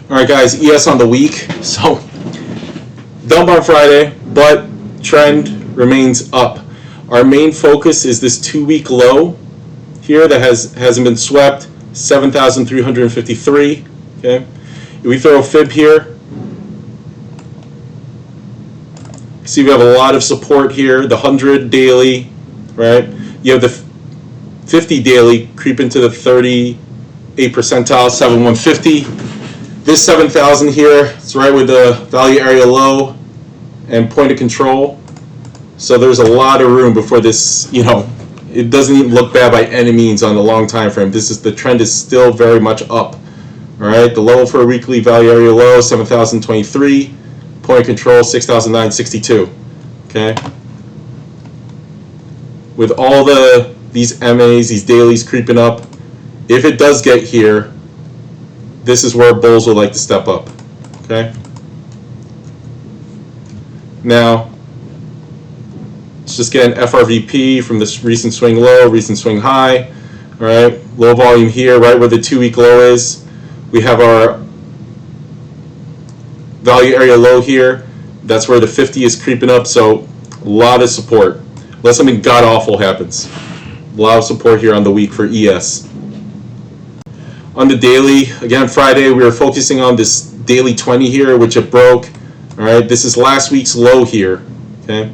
All right, guys, ES on the week. So dump on Friday, but trend remains up. Our main focus is this 2-week low here that hasn't been swept, 7,353. Okay, if we throw a fib here, see we have a lot of support here. The 100 daily, right? You have the 50 daily creep into the 38 percentile, 7150. This 7,000 here, it's right with the value area low and point of control. So there's a lot of room before this, it doesn't even look bad by any means on the long time frame. The trend is still very much up. All right, the level for a weekly value area low, 7,023. Point of control, 6,962. Okay. With all these MAs, these dailies creeping up, if it does get here, this is where bulls would like to step up. Okay. Now, let's just get an FRVP from this recent swing low, recent swing high. All right, low volume here, right where the 2-week low is. We have our value area low here. That's where the 50 is creeping up. So a lot of support, unless something god awful happens. A lot of support here on the week for ES. On the daily, again, Friday, we were focusing on this daily 20 here, which it broke. All right, this is last week's low here. Okay,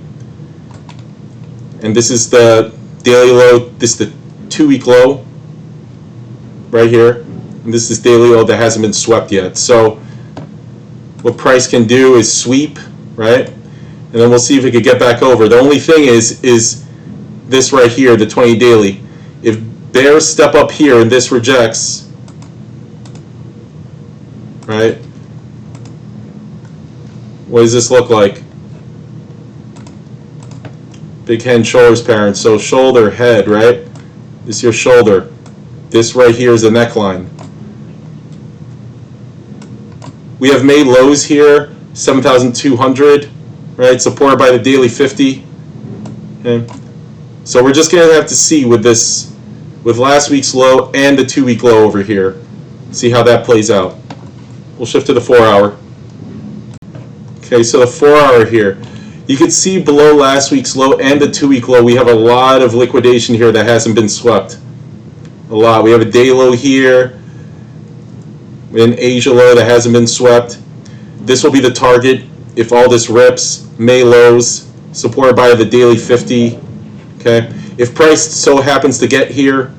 and this is the daily low. This is the 2-week low right here, and this is daily low that hasn't been swept yet. So what price can do is sweep, right, and then we'll see if it could get back over. The only thing is this right here, the 20 daily. If bears step up here and this rejects, right, what does this look like? Big head and shoulders parent. So shoulder, head, right? This is your shoulder. This right here is the neckline. We have made lows here, 7,200, right? Supported by the daily 50. Okay. So we're just gonna have to see with this, with last week's low and the 2-week low over here, see how that plays out. We'll shift to the 4-hour. Okay, so the 4-hour here, you can see below last week's low and the 2-week low, we have a lot of liquidation here that hasn't been swept. A lot. We have a day low here, an Asia low that hasn't been swept. This will be the target if all this rips. May lows, supported by the daily 50. Okay, if price so happens to get here,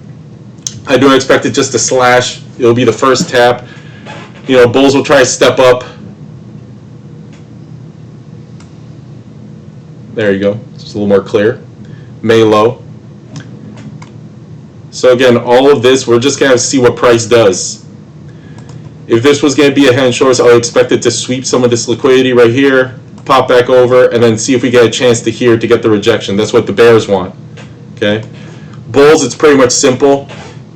I don't expect it just to slash. It'll be the first tap. Bulls will try to step up. There you go. Just a little more clear. May low. So again, all of this, we're just going to see what price does. If this was going to be a head and shoulders, I would expect it to sweep some of this liquidity right here, pop back over, and then see if we get a chance to get the rejection. That's what the bears want. Okay. Bulls, it's pretty much simple.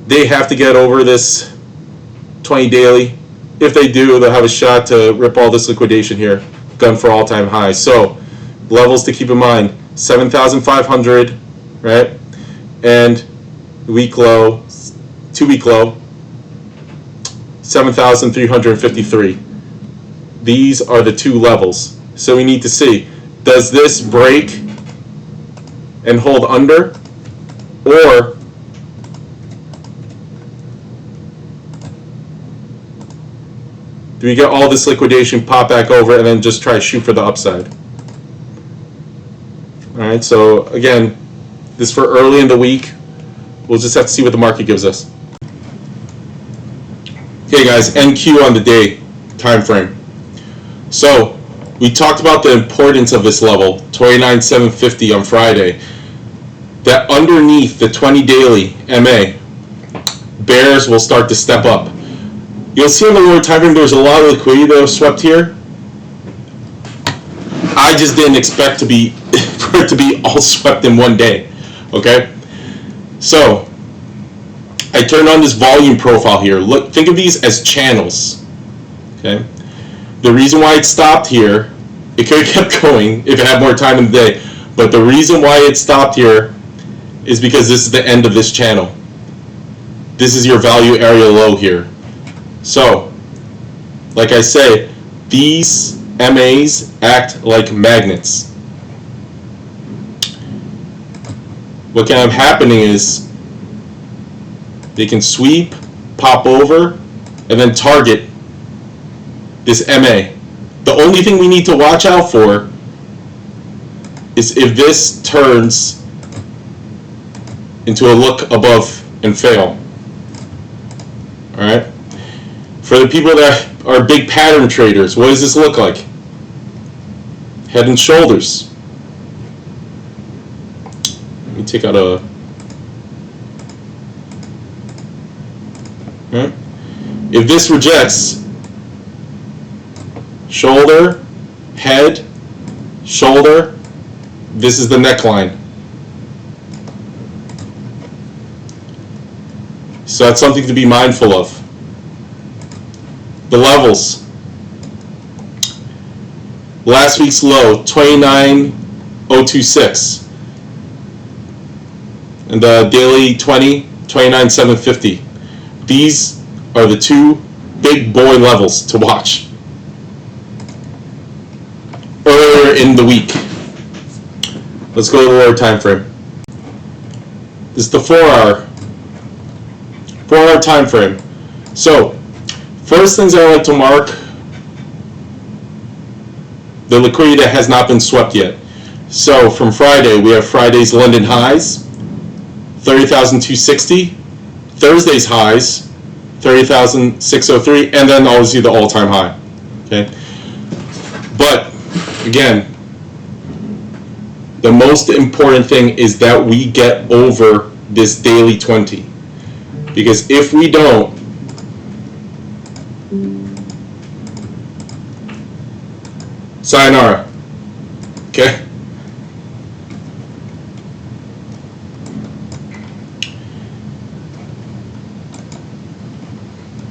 They have to get over this 20 daily. If they do, they'll have a shot to rip all this liquidation here. Gun for all-time high. So levels to keep in mind, 7,500, right? And week low, 2-week low, 7,353. These are the two levels. So we need to see, does this break and hold under, or do we get all this liquidation, pop back over, and then just try to shoot for the upside? All right, so again, this for early in the week. We'll just have to see what the market gives us. Okay, guys, NQ on the day time frame. So we talked about the importance of this level, 29,750 on Friday. That underneath the 20 daily MA, bears will start to step up. You'll see on the lower time frame there's a lot of liquidity that was swept here. I just didn't expect for it to be all swept in one day. Okay, so I turned on this volume profile here. Look, think of these as channels. Okay, the reason why it stopped here, it could have kept going if it had more time in the day, but the reason why it stopped here is because this is the end of this channel. This is your value area low here. So like I say, these MAs act like magnets. What can have happening is they can sweep, pop over, and then target this MA. The only thing we need to watch out for is if this turns into a look above and fail. Alright? For the people that are big pattern traders, what does this look like? Head and shoulders. Let me take out a... Alright? If this rejects, shoulder, head, shoulder, this is the neckline. So that's something to be mindful of. The levels. Last week's low, 29,026. And the daily 29,750. These are the two big boy levels to watch earlier in the week. Let's go to the lower time frame. This is the 4-hour time frame. So, first things I like to mark, the liquidity that has not been swept yet. So, from Friday, we have Friday's London highs, 30,260. Thursday's highs, 30,603, and then obviously the all-time high. Okay, but again, the most important thing is that we get over this daily 20, because if we don't, sayonara. Okay.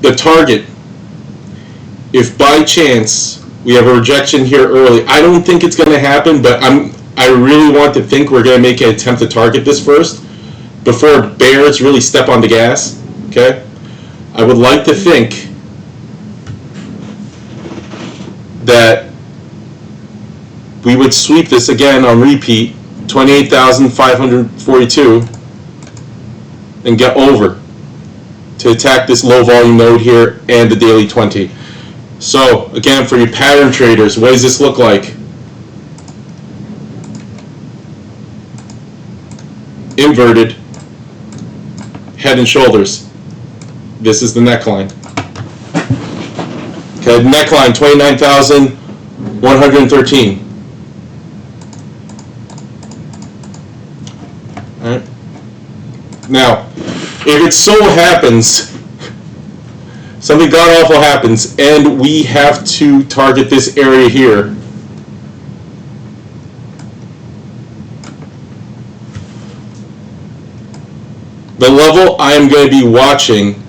The target, if by chance we have a rejection here early, I don't think it's going to happen, but I really want to think we're going to make an attempt to target this first before bears really step on the gas. Okay, I would like to think that we would sweep this again on repeat, 28,542, and get over to attack this low volume node here and the daily 20. So again, for your pattern traders, what does this look like? Inverted head and shoulders. This is the neckline. Okay, neckline 29,113. All right. Now, if it so happens, something god awful happens, and we have to target this area here, the level I am going to be watching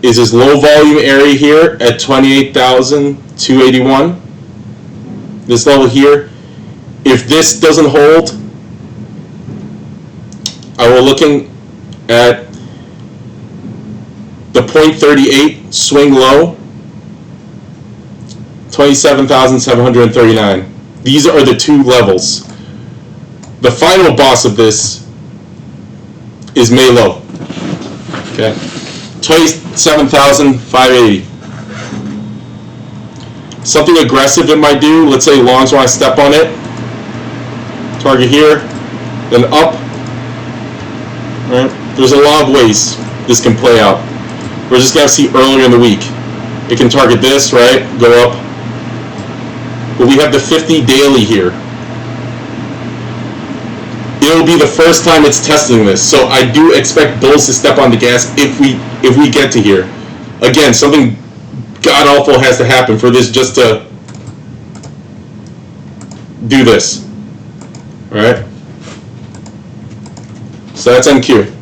is this low volume area here at 28,281. This level here. If this doesn't hold, I will looking at the 0.38 swing low, 27,739. These are the two levels. The final boss of this is May low. Okay, 27,580. Something aggressive it might do. Let's say longs want to step on it. Target here, then up. Right? There's a lot of ways this can play out. We're just going to see earlier in the week. It can target this, right? Go up. But we have the 50 daily here. It'll be the first time it's testing this. So I do expect bulls to step on the gas if we get to here. Again, something god awful has to happen for this just to do this. Alright? So that's NQ.